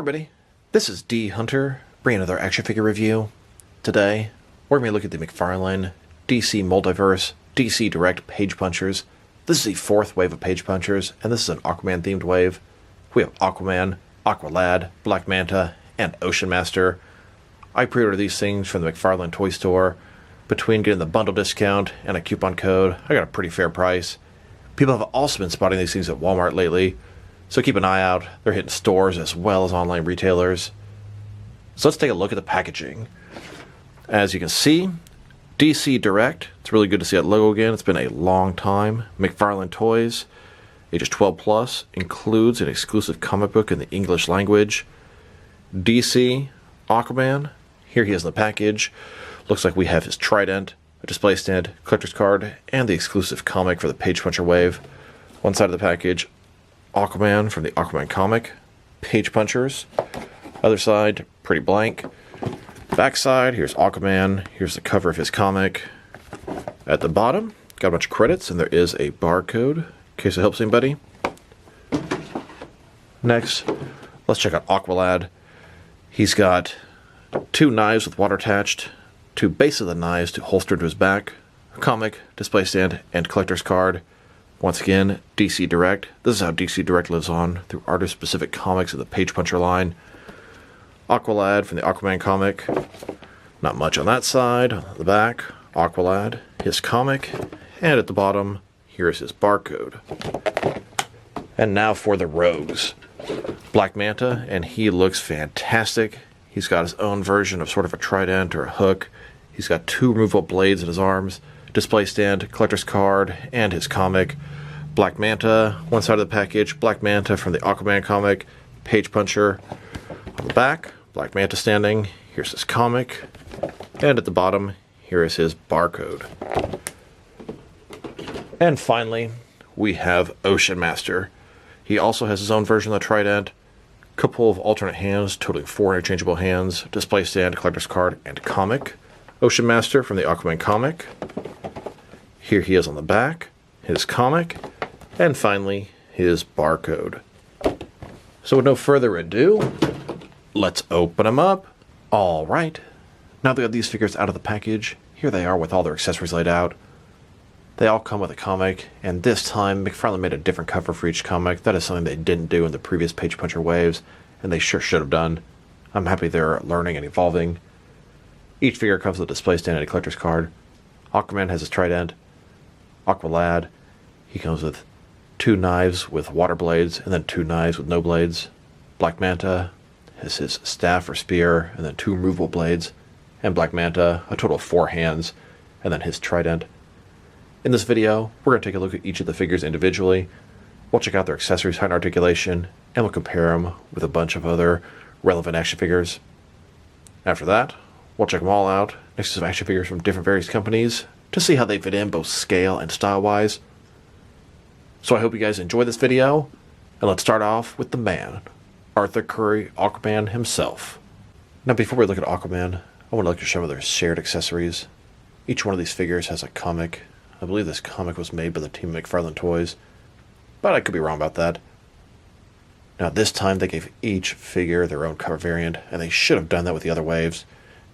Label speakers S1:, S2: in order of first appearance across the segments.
S1: everybody, this is D Hunter, bringing another action figure review. Today, we're going to be looking at the McFarlane DC Multiverse DC Direct Page Punchers. This is the fourth wave of Page Punchers, and this is an Aquaman themed wave. We have Aquaman, Aqualad, Black Manta, and Ocean Master. I pre-ordered these things from the McFarlane toy store. Between getting the bundle discount and a coupon code, I got a pretty fair price. People have also been spotting these things at Walmart lately, so keep an eye out. They're hitting stores as well as online retailers. So let's take a look at the packaging. As you can see, DC Direct. It's really good to see that logo again. It's been a long time. McFarlane Toys, ages 12 plus, includes an exclusive comic book in the English language. DC Aquaman. Here he is in the package. Looks like we have his trident, a display stand, collector's card, and the exclusive comic for the Page Puncher wave. One side of the package, Aquaman from the Aquaman comic, Page Punchers. Other side, pretty blank. Back side, here's Aquaman. Here's the cover of his comic. At the bottom, got a bunch of credits, and there is a barcode, in case it helps anybody. Next, let's check out Aqualad. He's got two knives with water attached, two base of the knives to holster to his back, a comic, display stand, and collector's card. Once again, DC Direct. This is how DC Direct lives on, through artist-specific comics of the Page Puncher line. Aqualad from the Aquaman comic. Not much on that side. On the back, Aqualad, his comic, and at the bottom, here's his barcode. And now for the rogues. Black Manta, and he looks fantastic. He's got his own version of sort of a trident or a hook. He's got two removable blades in his arms, display stand, collector's card, and his comic. Black Manta, one side of the package, Black Manta from the Aquaman comic, Page Puncher. On the back, Black Manta standing, here's his comic, and at the bottom, here is his barcode. And finally, we have Ocean Master. He also has his own version of the trident, couple of alternate hands, totaling 4 interchangeable hands, display stand, collector's card, and comic. Ocean Master from the Aquaman comic. Here he is on the back, his comic, and finally, his barcode. So with no further ado, let's open them up. All right, now that we have these figures out of the package, here they are with all their accessories laid out. They all come with a comic, and this time McFarlane made a different cover for each comic. That is something they didn't do in the previous Page Puncher waves, and they sure should have done. I'm happy they're learning and evolving. Each figure comes with a display stand and a collector's card. Aquaman has his trident. Aqualad, he comes with two knives with water blades, and then two knives with no blades. Black Manta has his staff or spear, and then two removable blades. And Black Manta, a total of 4 hands, and then his trident. In this video, we're going to take a look at each of the figures individually. We'll check out their accessories, height, and articulation, and we'll compare them with a bunch of other relevant action figures. After that, we'll check them all out next to some action figures from different various companies to see how they fit in both scale and style-wise. So I hope you guys enjoy this video, and let's start off with the man, Arthur Curry Aquaman himself. Now before we look at Aquaman, I want to look at some of their shared accessories. Each one of these figures has a comic. I believe this comic was made by the team of McFarlane Toys, but I could be wrong about that. Now this time they gave each figure their own cover variant, and they should have done that with the other waves.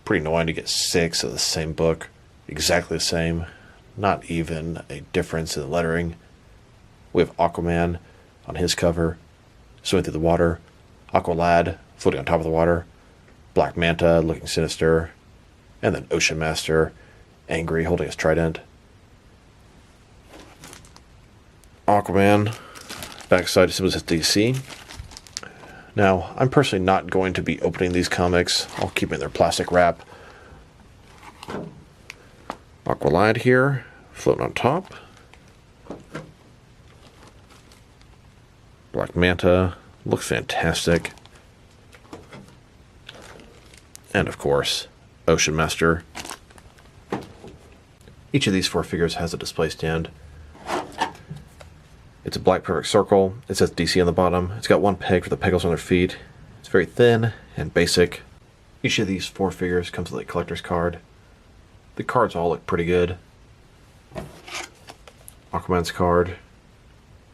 S1: Pretty annoying to get 6 of the same book, exactly the same, not even a difference in the lettering. We have Aquaman on his cover, swimming through the water, Aqualad floating on top of the water, Black Manta looking sinister, and then Ocean Master, angry, holding his trident. Aquaman, backside symbols says DC. Now, I'm personally not going to be opening these comics. I'll keep them in their plastic wrap. Aqualad here, floating on top. Black Manta, looks fantastic. And of course, Ocean Master. Each of these 4 figures has a display stand. It's a black perfect circle. It says DC on the bottom. It's got one peg for the pegals on their feet. It's very thin and basic. Each of these 4 figures comes with a collector's card. The cards all look pretty good. Aquaman's card,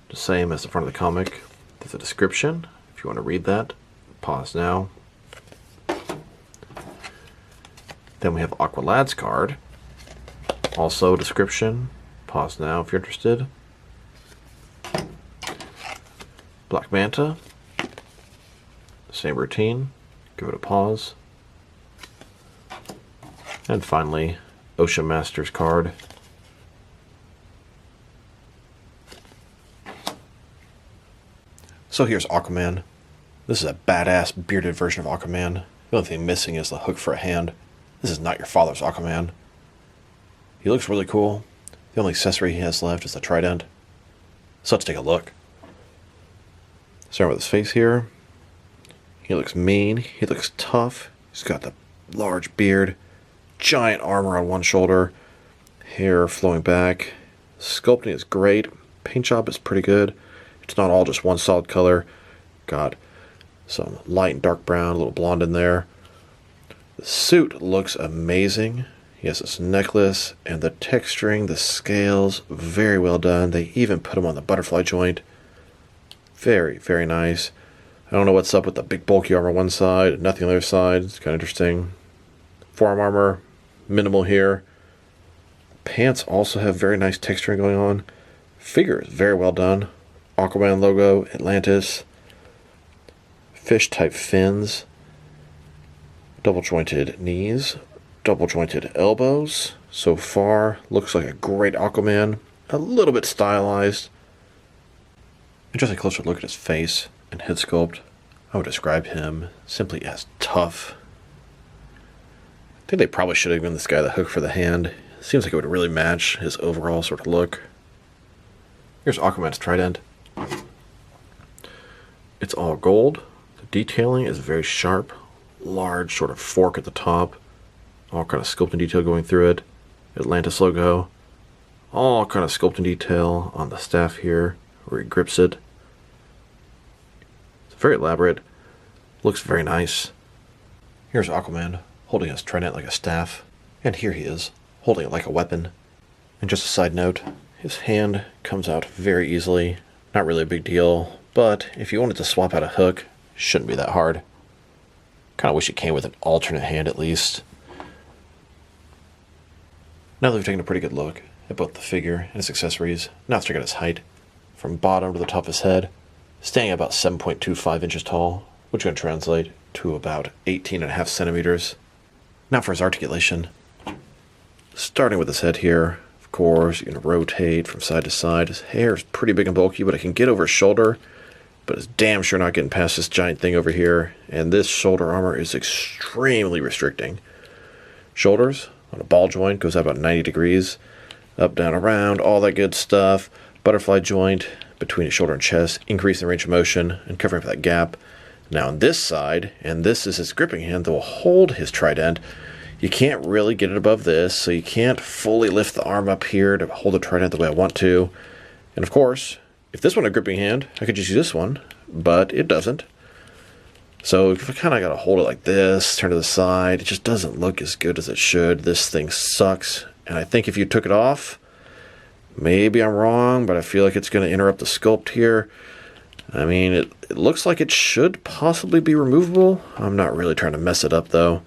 S1: the same as the front of the comic. There's a description, if you want to read that. Pause now. Then we have Aqualad's card. Also description. Pause now if you're interested. Black Manta. Same routine. Give it a pause. And finally, Ocean Master's card. So here's Aquaman. This is a badass bearded version of Aquaman. The only thing missing is the hook for a hand. This is not your father's Aquaman. He looks really cool. The only accessory he has left is the trident. So let's take a look. Starting with his face here. He looks mean. He looks tough. He's got the large beard. Giant armor on one shoulder. Hair flowing back. Sculpting is great. Paint job is pretty good. It's not all just one solid color. Got some light and dark brown, a little blonde in there. The suit looks amazing. He has this necklace and the texturing, the scales, very well done. They even put him on the butterfly joint. Very, very nice. I don't know what's up with the big bulky armor on one side and nothing on the other side. It's kind of interesting. Forearm armor, minimal here. Pants also have very nice texturing going on. Figure is very well done. Aquaman logo, Atlantis. Fish type fins. Double jointed knees. Double jointed elbows. So far, looks like a great Aquaman. A little bit stylized. And just a closer look at his face and head sculpt, I would describe him simply as tough. I think they probably should have given this guy the hook for the hand. Seems like it would really match his overall sort of look. Here's Aquaman's trident. It's all gold. The detailing is very sharp. Large sort of fork at the top. All kind of sculpting detail going through it. Atlantis logo. All kind of sculpting detail on the staff here where he grips it. It's very elaborate. Looks very nice. Here's Aquaman holding his trident like a staff. And here he is, holding it like a weapon. And just a side note, his hand comes out very easily. Not really a big deal, but if you wanted to swap out a hook, shouldn't be that hard. Kind of wish it came with an alternate hand at least. Now that we've taken a pretty good look at both the figure and his accessories, now let's check out his height. From bottom to the top of his head, standing at about 7.25 inches tall, which is going to translate to about 18.5 centimeters. Now for his articulation. Starting with his head here, of course, you can rotate from side to side. His hair is pretty big and bulky, but it can get over his shoulder. But it's damn sure not getting past this giant thing over here. And this shoulder armor is extremely restricting. Shoulders on a ball joint goes out about 90 degrees. Up, down, around, all that good stuff. Butterfly joint between his shoulder and chest, increasing range of motion and covering up that gap. Now on this side, and this is his gripping hand that will hold his trident, you can't really get it above this, so you can't fully lift the arm up here to hold the trident the way I want to. And of course, if this one had a gripping hand, I could just use this one, but it doesn't. So if I kind of got to hold it like this, turn to the side, it just doesn't look as good as it should. This thing sucks, and I think if you took it off, maybe I'm wrong, but I feel like it's going to interrupt the sculpt here. I mean, it looks like it should possibly be removable. I'm not really trying to mess it up, though.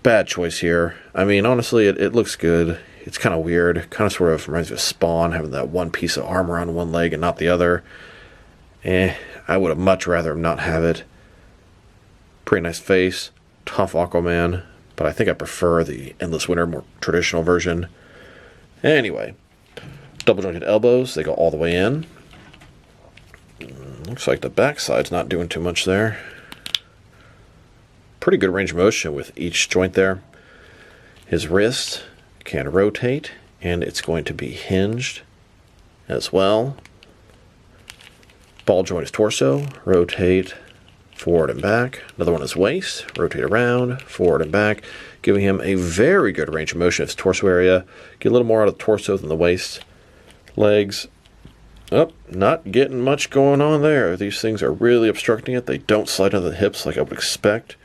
S1: Bad choice here. I mean, honestly, it looks good. It's kind of weird. Kind of sort of reminds me of Spawn, having that one piece of armor on one leg and not the other. I would have much rather not have it. Pretty nice face. Tough Aquaman. But I think I prefer the Endless Winter, more traditional version. Anyway, double jointed elbows. They go all the way in. Looks like the backside's not doing too much there. Pretty good range of motion with each joint there. His wrist can rotate, and it's going to be hinged as well. Ball joint his torso, rotate forward and back. Another one is waist, rotate around, forward and back, giving him a very good range of motion of his torso area. Get a little more out of the torso than the waist. Legs. Oh, not getting much going on there. These things are really obstructing it. They don't slide into the hips like I would expect.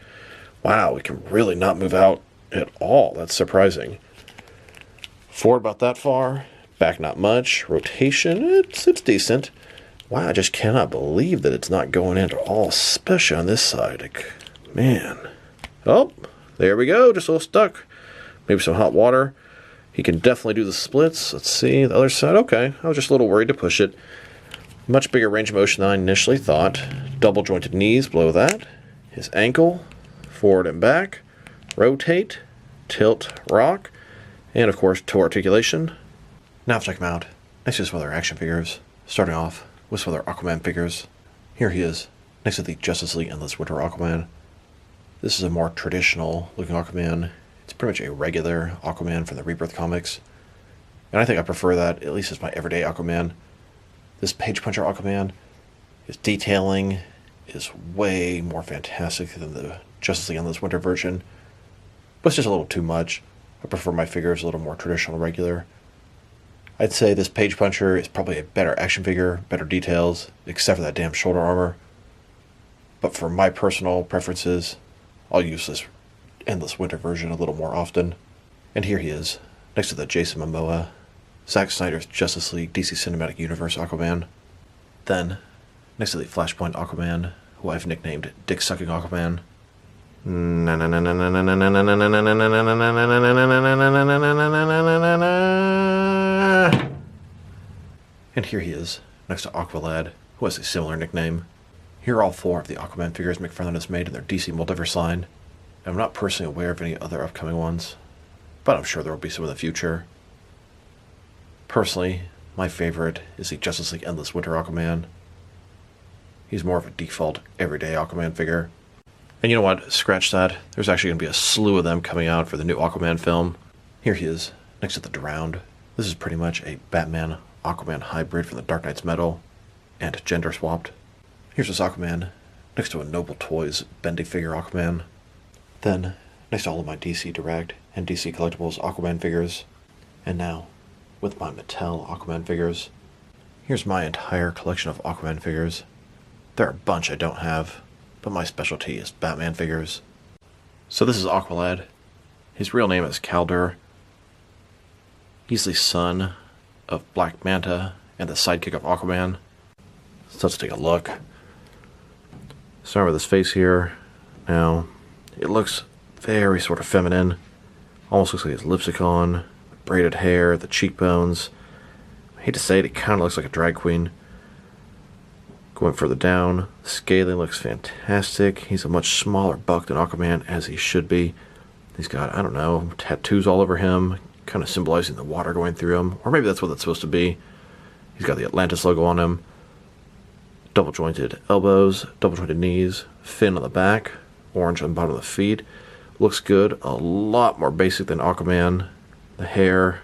S1: Wow, we can really not move out at all. That's surprising. Forward about that far. Back not much. Rotation, it's decent. Wow, I just cannot believe that it's not going in at all, especially on this side. Like, man. Oh, there we go. Just a little stuck. Maybe some hot water. He can definitely do the splits. Let's see. The other side. Okay. I was just a little worried to push it. Much bigger range of motion than I initially thought. Double jointed knees below that. His ankle. Forward and back. Rotate. Tilt. Rock. And, of course, toe articulation. Now let's check him out. Next to some other action figures. Starting off with some other Aquaman figures. Here he is, next to the Justice League Endless Winter Aquaman. This is a more traditional looking Aquaman. It's pretty much a regular Aquaman from the Rebirth comics. And I think I prefer that, at least as my everyday Aquaman. This Page Puncher Aquaman, his detailing is way more fantastic than the Justice League Endless Winter version. But it's just a little too much. I prefer my figures a little more traditional and regular. I'd say this Page Puncher is probably a better action figure, better details, except for that damn shoulder armor. But for my personal preferences, I'll use this Endless Winter version a little more often. And here he is, next to the Jason Momoa, Zack Snyder's Justice League DC Cinematic Universe Aquaman. Then, next to the Flashpoint Aquaman, who I've nicknamed Dick Sucking Aquaman. And here he is, next to Aqualad, who has a similar nickname. Here are all 4 of the Aquaman figures McFarlane has made in their DC Multiverse line. I'm not personally aware of any other upcoming ones, but I'm sure there will be some in the future. Personally, my favorite is the Justice League Endless Winter Aquaman. He's more of a default, everyday Aquaman figure. And you know what? Scratch that. There's actually going to be a slew of them coming out for the new Aquaman film. Here he is, next to the Drowned. This is pretty much a Batman Aquaman hybrid from the Dark Knight's Metal, and gender swapped. Here's this Aquaman, next to a Noble Toys bendy figure Aquaman. Then, next to all of my DC Direct and DC Collectibles Aquaman figures. And now, with my Mattel Aquaman figures. Here's my entire collection of Aquaman figures. There are a bunch I don't have, but my specialty is Batman figures. So this is Aqualad. His real name is Kaldur. He's the son of Black Manta and the sidekick of Aquaman. So let's take a look. Start with his face here. Now, it looks very sort of feminine. Almost looks like he has lipstick on, braided hair, the cheekbones. I hate to say it, he kind of looks like a drag queen. Going further down, the scaling looks fantastic. He's a much smaller buck than Aquaman, as he should be. He's got, I don't know, tattoos all over him, kind of symbolizing the water going through him. Or maybe that's what it's supposed to be. He's got the Atlantis logo on him. Double jointed elbows, double jointed knees, fin on the back, orange on the bottom of the feet. Looks good, a lot more basic than Aquaman. The hair,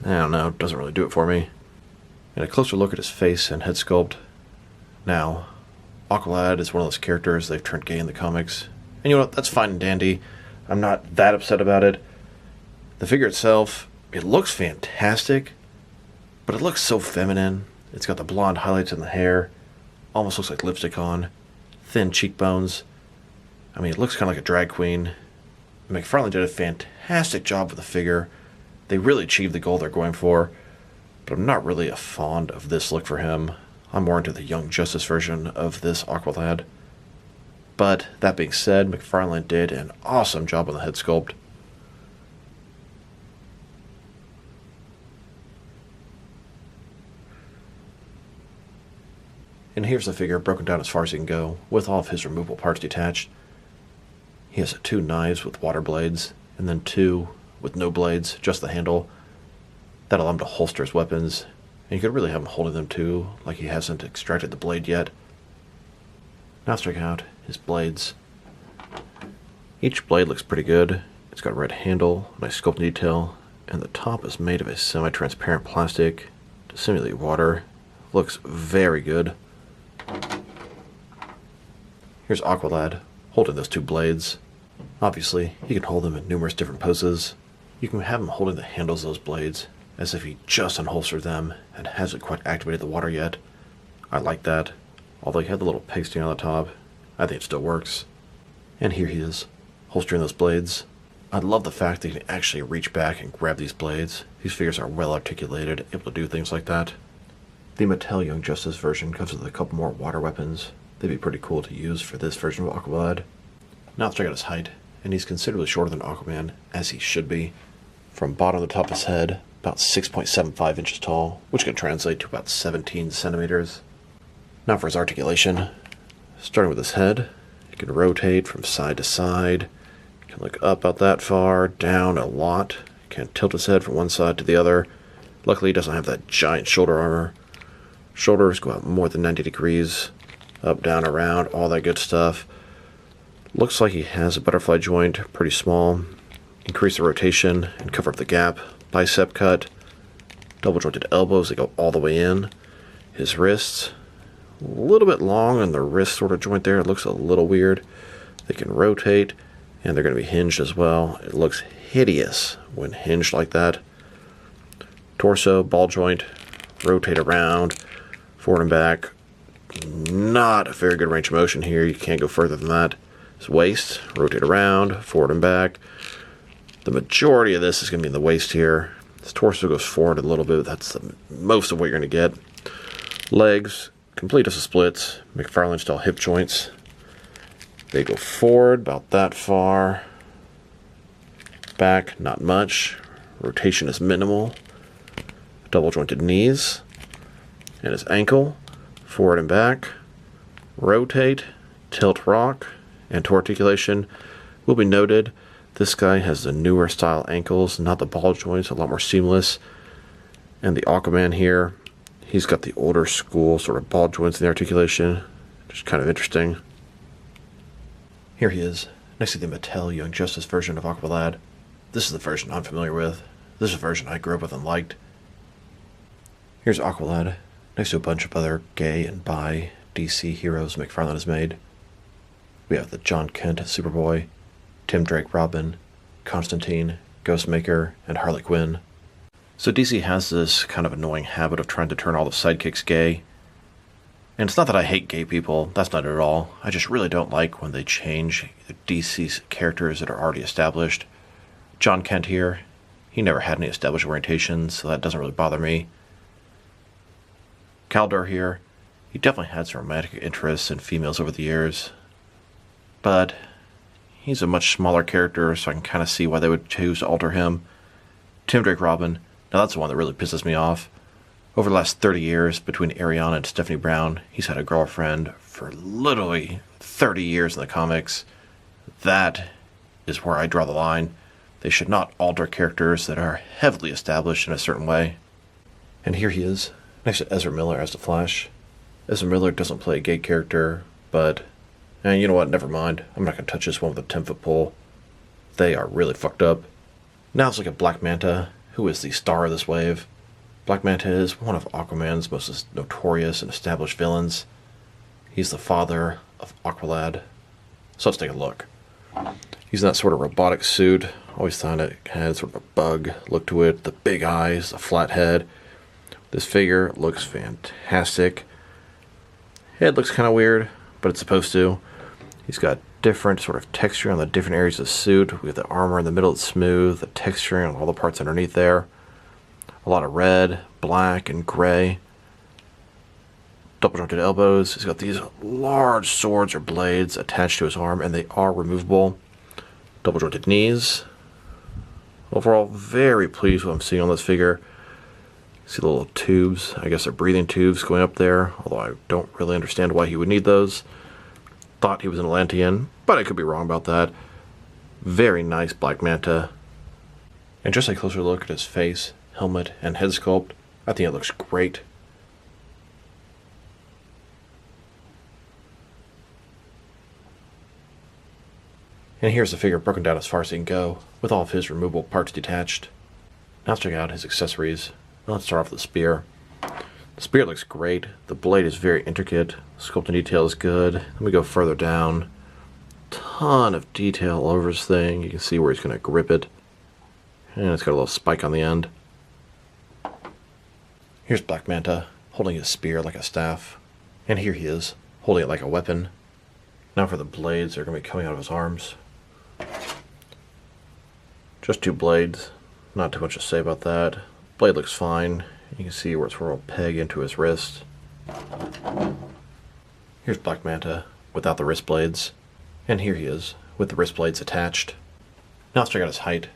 S1: I don't know, doesn't really do it for me. And a closer look at his face and head sculpt. Now, Aqualad is one of those characters they've turned gay in the comics. And you know what, that's fine and dandy. I'm not that upset about it. The figure itself, it looks fantastic, but it looks so feminine. It's got the blonde highlights in the hair, almost looks like lipstick on, thin cheekbones. I mean, it looks kind of like a drag queen. McFarlane did a fantastic job with the figure. They really achieved the goal they're going for, but I'm not really a fond of this look for him. I'm more into the Young Justice version of this Aqualad. But, that being said, McFarlane did an awesome job on the head sculpt. And here's the figure broken down as far as he can go, with all of his removable parts detached. He has 2 knives with water blades, and then 2 with no blades, just the handle. That allow him to holster his weapons, and you could really have him holding them too, like he hasn't extracted the blade yet. Now let's check out his blades. Each blade looks pretty good. It's got a red handle, nice sculpting detail, and the top is made of a semi-transparent plastic to simulate water. Looks very good. Here's Aqualad, holding those 2 blades. Obviously, he can hold them in numerous different poses. You can have him holding the handles of those blades, as if he just unholstered them and hasn't quite activated the water yet. I like that. Although he had the little pasting on the top, I think it still works. And here he is, holstering those blades. I love the fact that he can actually reach back and grab these blades. These figures are well articulated, able to do things like that. The Mattel Young Justice version comes with a couple more water weapons. They'd be pretty cool to use for this version of Aqualad. Now let's check out his height, and he's considerably shorter than Aquaman, as he should be. From bottom to top of his head, about 6.75 inches tall, which can translate to about 17 centimeters. Now for his articulation. Starting with his head, he can rotate from side to side. He can look up about that far, down a lot. He can tilt his head from one side to the other. Luckily, he doesn't have that giant shoulder armor. Shoulders go out more than 90 degrees. Up, down, around, all that good stuff. Looks like he has a butterfly joint, pretty small. Increase the rotation and cover up the gap. Bicep cut. Double jointed elbows that go all the way in. His wrists, a little bit long on the wrist sort of joint there. It looks a little weird. They can rotate, and they're going to be hinged as well. It looks hideous when hinged like that. Torso, ball joint, rotate around, forward and back. Not a very good range of motion here. You can't go further than that. His waist, rotate around, forward and back. The majority of this is going to be in the waist here. His torso goes forward a little bit. That's most of what you're going to get. Legs, complete as a splits. McFarlane style hip joints. They go forward about that far. Back, not much. Rotation is minimal. Double jointed knees. And his ankle, forward and back. Rotate, tilt, rock, and toe articulation will be noted. This guy has the newer style ankles, not the ball joints, a lot more seamless. And the Aquaman here, he's got the older school sort of ball joints in the articulation, which is kind of interesting. Here he is, next to the Mattel Young Justice version of Aqualad. This is the version I'm familiar with. This is a version I grew up with and liked. Here's Aqualad, next to a bunch of other gay and bi DC heroes McFarlane has made. We have the John Kent Superboy, Tim Drake Robin, Constantine, Ghostmaker, and Harley Quinn. So DC has this kind of annoying habit of trying to turn all the sidekicks gay. And it's not that I hate gay people, that's not it at all. I just really don't like when they change DC's characters that are already established. John Kent here, he never had any established orientations, so that doesn't really bother me. Kaldor here, he definitely had some romantic interests in females over the years. But he's a much smaller character, so I can kind of see why they would choose to alter him. Tim Drake Robin, now that's the one that really pisses me off. Over the last 30 years, between Ariana and Stephanie Brown, he's had a girlfriend for literally 30 years in the comics. That is where I draw the line. They should not alter characters that are heavily established in a certain way. And here he is, next to Ezra Miller as the Flash. Ezra Miller doesn't play a gay character, but... and you know what, never mind. I'm not going to touch this one with a 10-foot pole. They are really fucked up. Now let's look at Black Manta, who is the star of this wave. Black Manta is one of Aquaman's most notorious and established villains. He's the father of Aqualad. So let's take a look. He's in that sort of robotic suit. Always thought it had sort of a bug look to it. The big eyes, the flat head. This figure looks fantastic. Head looks kind of weird, but it's supposed to. He's got different sort of texture on the different areas of the suit. We have the armor in the middle, it's smooth. The texturing on all the parts underneath there. A lot of red, black, and gray. Double jointed elbows. He's got these large swords or blades attached to his arm, and they are removable. Double jointed knees. Overall, very pleased with what I'm seeing on this figure. See the little tubes. I guess they're breathing tubes going up there, although I don't really understand why he would need those. Thought he was an Atlantean, but I could be wrong about that. Very nice Black Manta. And just a closer look at his face, helmet, and head sculpt, I think it looks great. And here's the figure broken down as far as he can go, with all of his removable parts detached. Now let's check out his accessories. Let's start off with the spear. The spear looks great. The blade is very intricate. Sculpt and detail is good. Let me go further down. Ton of detail all over his thing. You can see where he's going to grip it. And it's got a little spike on the end. Here's Black Manta, holding his spear like a staff. And here he is, holding it like a weapon. Now for the blades, they're going to be coming out of his arms. Just two blades. Not too much to say about that. Blade looks fine. You can see where it's sort of peg into his wrist. Here's Black Manta without the wrist blades. And here he is with the wrist blades attached. Now let's check out his height.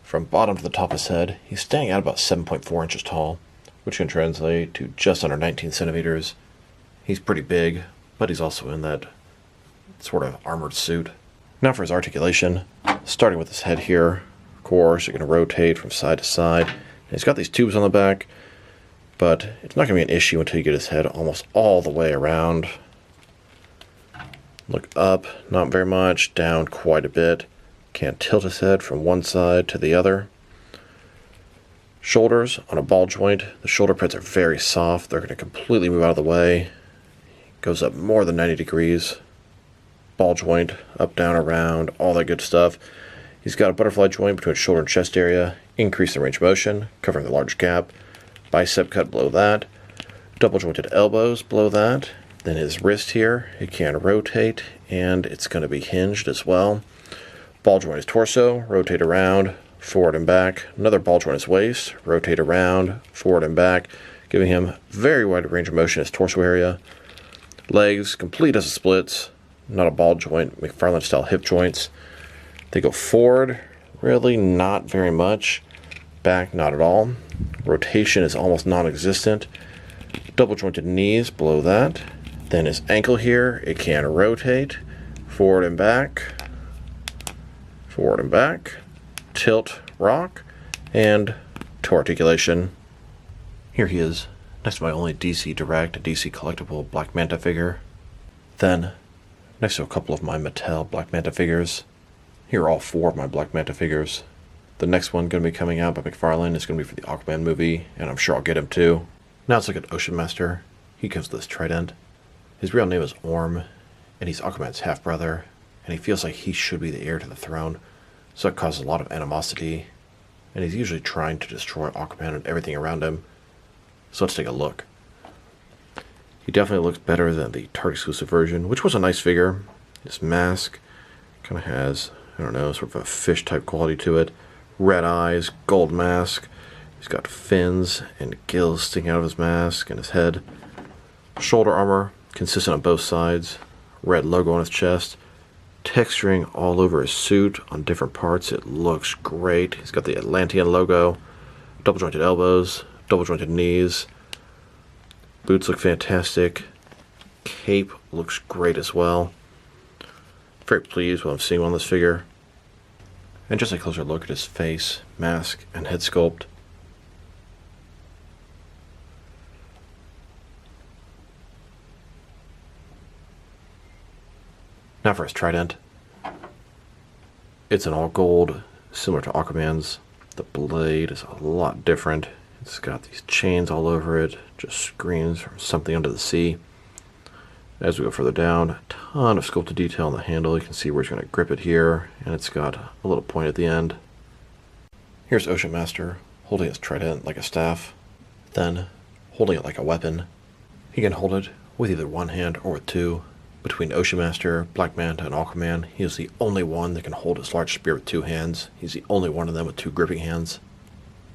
S1: From bottom to the top of his head, he's standing at about 7.4 inches tall, which can translate to just under 19 centimeters. He's pretty big, but he's also in that sort of armored suit. Now for his articulation, starting with his head here. Of course, you're going to rotate from side to side. And he's got these tubes on the back, but it's not going to be an issue until you get his head almost all the way around. Look up, not very much, down quite a bit. Can't tilt his head from one side to the other. Shoulders on a ball joint. The shoulder pads are very soft. They're going to completely move out of the way. Goes up more than 90 degrees. Ball joint, up, down, around, all that good stuff. He's got a butterfly joint between shoulder and chest area. Increase the range of motion, covering the large gap. Bicep cut below that. Double jointed elbows below that. Then his wrist here, it can rotate, and it's going to be hinged as well. Ball joint his torso, rotate around, forward and back. Another ball joint his waist, rotate around, forward and back, giving him very wide range of motion in his torso area. Legs, complete as a splits, not a ball joint, McFarlane style hip joints. They go forward, really not very much. Back, not at all. Rotation is almost non-existent. Double jointed knees below that. Then his ankle here, it can rotate, forward and back, tilt, rock, and toe articulation. Here he is, next to my only DC Direct, DC collectible Black Manta figure. Then, next to a couple of my Mattel Black Manta figures. Here are all 4 of my Black Manta figures. The next one going to be coming out by McFarlane is going to be for the Aquaman movie, and I'm sure I'll get him too. Now let's look at Ocean Master. He comes with this trident. His real name is Orm, and he's Aquaman's half-brother, and he feels like he should be the heir to the throne, so it causes a lot of animosity, and he's usually trying to destroy Aquaman and everything around him. So let's take a look. He definitely looks better than the Target exclusive version, which was a nice figure. His mask kind of has, I don't know, sort of a fish-type quality to it. Red eyes, gold mask. He's got fins and gills sticking out of his mask and his head. Shoulder armor, consistent on both sides. Red logo on his chest. Texturing all over his suit on different parts. It looks great. He's got the Atlantean logo. Double jointed elbows. Double jointed knees. Boots look fantastic. Cape looks great as well. Very pleased with what I'm seeing on this figure. And just a closer look at his face, mask, and head sculpt. Now for his trident. It's an all gold, similar to Aquaman's. The blade is a lot different. It's got these chains all over it, just screams from something under the sea. As we go further down, a ton of sculpted detail on the handle. You can see where he's going to grip it here, and it's got a little point at the end. Here's Ocean Master, holding his trident like a staff, then holding it like a weapon. He can hold it with either one hand or with two. Between Ocean Master, Black Manta, and Aquaman, he is the only one that can hold his large spear with 2 hands. He's the only one of them with 2 gripping hands.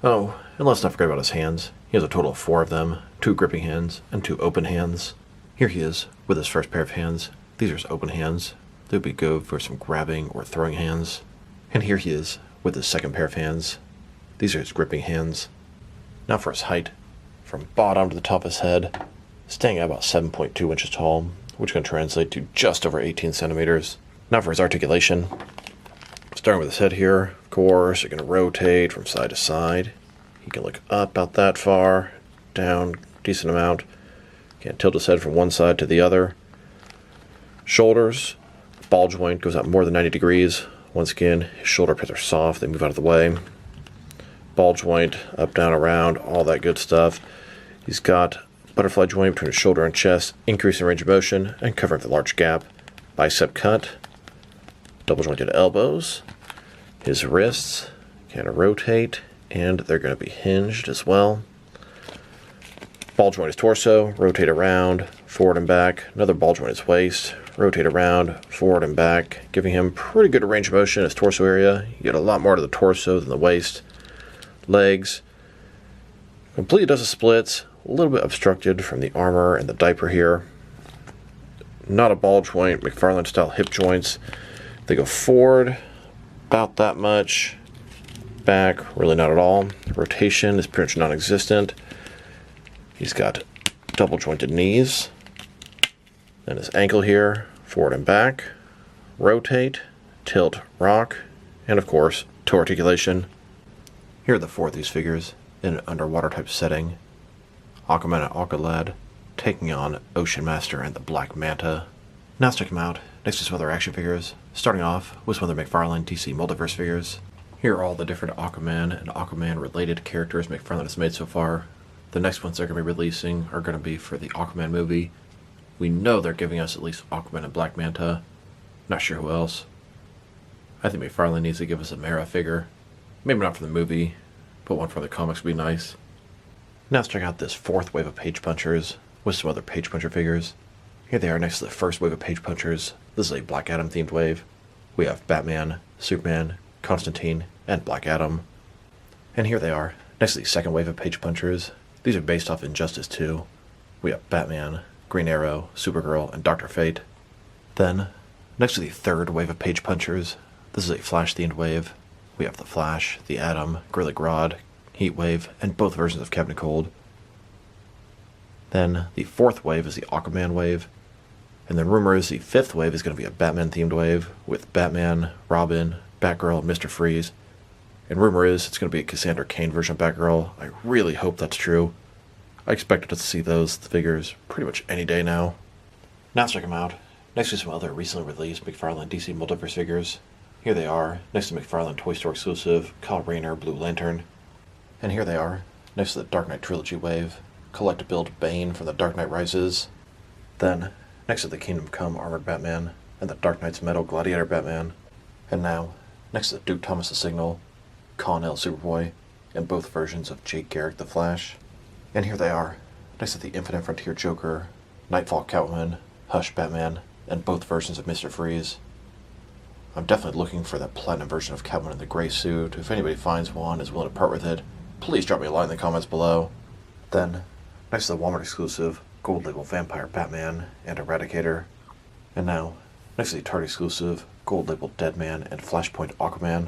S1: Oh, and let's not forget about his hands. He has a total of 4 of them, 2 gripping hands, and 2 open hands. Here he is, with his first pair of hands. These are his open hands. They would be good for some grabbing or throwing hands. And here he is, with his second pair of hands. These are his gripping hands. Now for his height. From bottom to the top of his head, standing at about 7.2 inches tall, which can translate to just over 18 centimeters. Now for his articulation. Starting with his head here, of course, you're going to rotate from side to side. He can look up about that far, down decent amount. Can't tilt his head from one side to the other. Shoulders, ball joint goes out more than 90 degrees. Once again, his shoulder pads are soft, they move out of the way. Ball joint, up, down, around, all that good stuff. He's got butterfly joint between his shoulder and chest, increasing range of motion and covering the large gap. Bicep cut, double jointed elbows. His wrists can rotate, and they're going to be hinged as well. Ball joint his torso, rotate around, forward and back. Another ball joint his waist, rotate around, forward and back, giving him pretty good range of motion in his torso area. You get a lot more to the torso than the waist. Legs, Completely does the splits, a little bit obstructed from the armor and the diaper here. Not a ball joint, McFarlane style hip joints. They go forward about that much, back really not at all. Rotation is pretty much non-existent. He's got double jointed knees. Then his ankle here, forward and back, rotate, tilt, rock, and of course, toe articulation. Here are the four of these figures in an underwater type setting. Aquaman Aqualad taking on Ocean Master and the Black Manta. Now let's check them out next to some other action figures, starting off with some of the McFarlane DC Multiverse figures. Here are all the different Aquaman and Aquaman related characters McFarlane has made so far. The next ones they're going to be releasing are going to be for the Aquaman movie. We know they're giving us at least Aquaman and Black Manta. Not sure who else. I think McFarlane needs to give us a Mara figure. Maybe not for the movie, but one for the comics would be nice. Now let's check out this fourth wave of Page Punchers with some other Page Puncher figures. Here they are next to the first wave of Page Punchers. This is a Black Adam themed wave. We have Batman, Superman, Constantine, and Black Adam. And here they are next to the second wave of Page Punchers. These are based off Injustice 2. We have Batman, Green Arrow, Supergirl, and Dr. Fate. Then, next to the third wave of Page Punchers, this is a Flash themed wave. We have the Flash, the Atom, Gorilla Grodd, Heatwave, and both versions of Captain Cold. Then the fourth wave is the Aquaman wave. And the rumor is the fifth wave is going to be a Batman themed wave with Batman, Robin, Batgirl, and Mr. Freeze. And rumor is it's going to be a Cassandra Cain version of Batgirl. I really hope that's true. I expected to see those figures pretty much any day now. Now let's check them out. Next to some other recently released McFarlane DC Multiverse figures. Here they are, next to McFarlane Toy Store exclusive, Kyle Rayner Blue Lantern. And here they are, next to the Dark Knight Trilogy wave, Collect-to-Build Bane from the Dark Knight Rises. Then, next to the Kingdom Come Armored Batman, and the Dark Knight's Metal Gladiator Batman. And now, next to the Duke Thomas the Signal, Con-El Superboy, and both versions of Jake Garrick the Flash. And here they are, next to the Infinite Frontier Joker, Nightfall Catwoman, Hush Batman, and both versions of Mr. Freeze. I'm definitely looking for that platinum version of Catwoman in the gray suit. If anybody finds one and is willing to part with it, please drop me a line in the comments below. Then, next to the Walmart exclusive, Gold Label Vampire Batman and Eradicator. And now, next to the Target exclusive, Gold Label Deadman and Flashpoint Aquaman.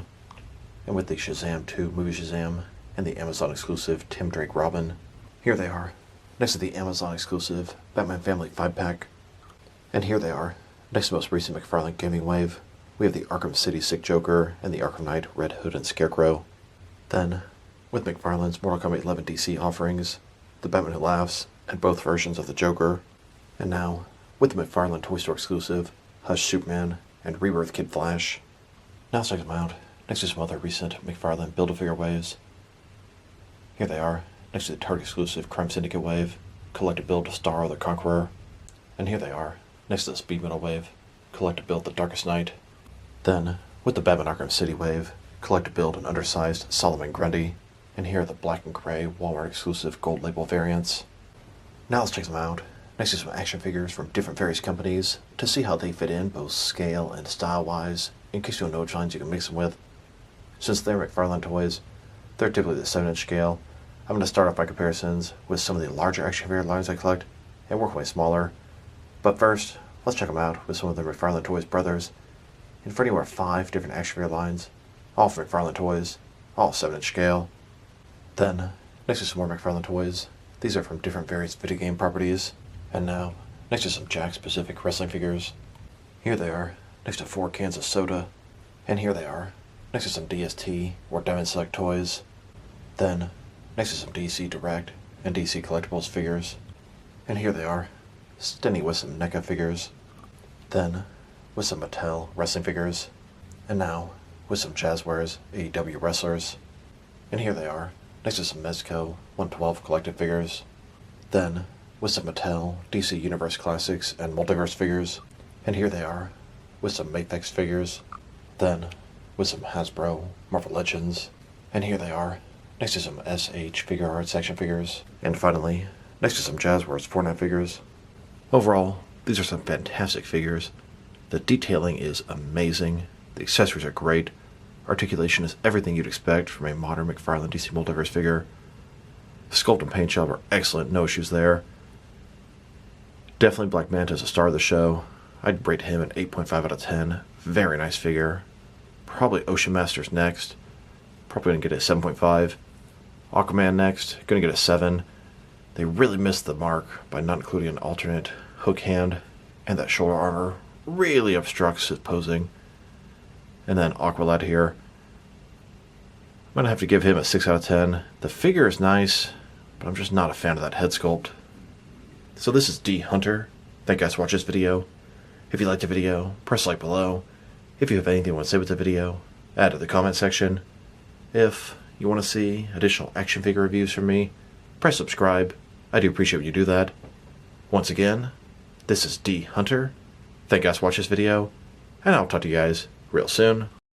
S1: And with the Shazam 2 movie Shazam and the Amazon exclusive Tim Drake Robin. Here they are, next to the Amazon exclusive Batman Family 5-pack. And here they are, next to the most recent McFarlane Gaming Wave. We have the Arkham City Sick Joker and the Arkham Knight Red Hood and Scarecrow. Then, with McFarlane's Mortal Kombat 11 DC offerings, the Batman Who Laughs, and both versions of the Joker. And now, with the McFarlane Toy Store exclusive, Hush Superman, and Rebirth Kid Flash. Now let's check them out, next to some other recent McFarlane Build-A-Figure waves. Here they are, next to the Target exclusive Crime Syndicate wave, Collect-to-Build Starro the Conqueror. And here they are, next to the Speed Metal wave, Collect-to-Build The Darkest Knight. Then, with the Batman Arkham City wave, Collect-to-Build an undersized Solomon Grundy. And here are the black and gray Walmart exclusive Gold Label variants. Now let's check them out, next to some action figures from different various companies, to see how they fit in both scale and style-wise, in case you don't know which lines you can mix them with. Since they're McFarlane toys, they're typically the 7-inch scale. I'm going to start off my comparisons with some of the larger action figure lines I collect, and work my way smaller. But first, let's check them out with some of the McFarlane Toys brothers. And for anywhere 5 different action figure lines, all from McFarlane Toys, all 7-inch scale. Then, next to some more McFarlane Toys, these are from different various video game properties. And now, next to some Jack-specific wrestling figures. Here they are, next to 4 cans of soda. And here they are, next to some DST or Diamond Select toys. Then, next to some DC Direct and DC Collectibles figures. And here they are, standing with some NECA figures. Then, with some Mattel wrestling figures. And now, with some Jazzwares AEW wrestlers. And here they are, next to some Mezco 112 collected figures. Then, with some Mattel DC Universe Classics and Multiverse figures. And here they are, with some Mafex figures. Then, with some Hasbro Marvel Legends. And here they are, next to some SH Figure Arts action figures. And finally, next to some Jazzwares Fortnite figures. Overall, these are some fantastic figures. The detailing is amazing, the accessories are great, articulation is everything you'd expect from a modern McFarlane DC Multiverse figure. Sculpt and paint job are excellent, no issues there. Definitely Black Manta is a star of the show. I'd rate him an 8.5 out of 10. Very nice figure. Probably Ocean Master's next. Probably going to get a 7.5. Aquaman next. Going to get a 7. They really missed the mark by not including an alternate hook hand, and that shoulder armor really obstructs his posing. And then Aqualad here. I'm going to have to give him a 6 out of 10. The figure is nice, but I'm just not a fan of that head sculpt. So this is D Hunter. Thank you guys for watching this video. If you liked the video, press like below. If you have anything you want to say with the video, add to the comment section. If you want to see additional action figure reviews from me, press subscribe. I do appreciate when you do that. Once again, this is D Hunter. Thank you guys for watching this video, and I'll talk to you guys real soon.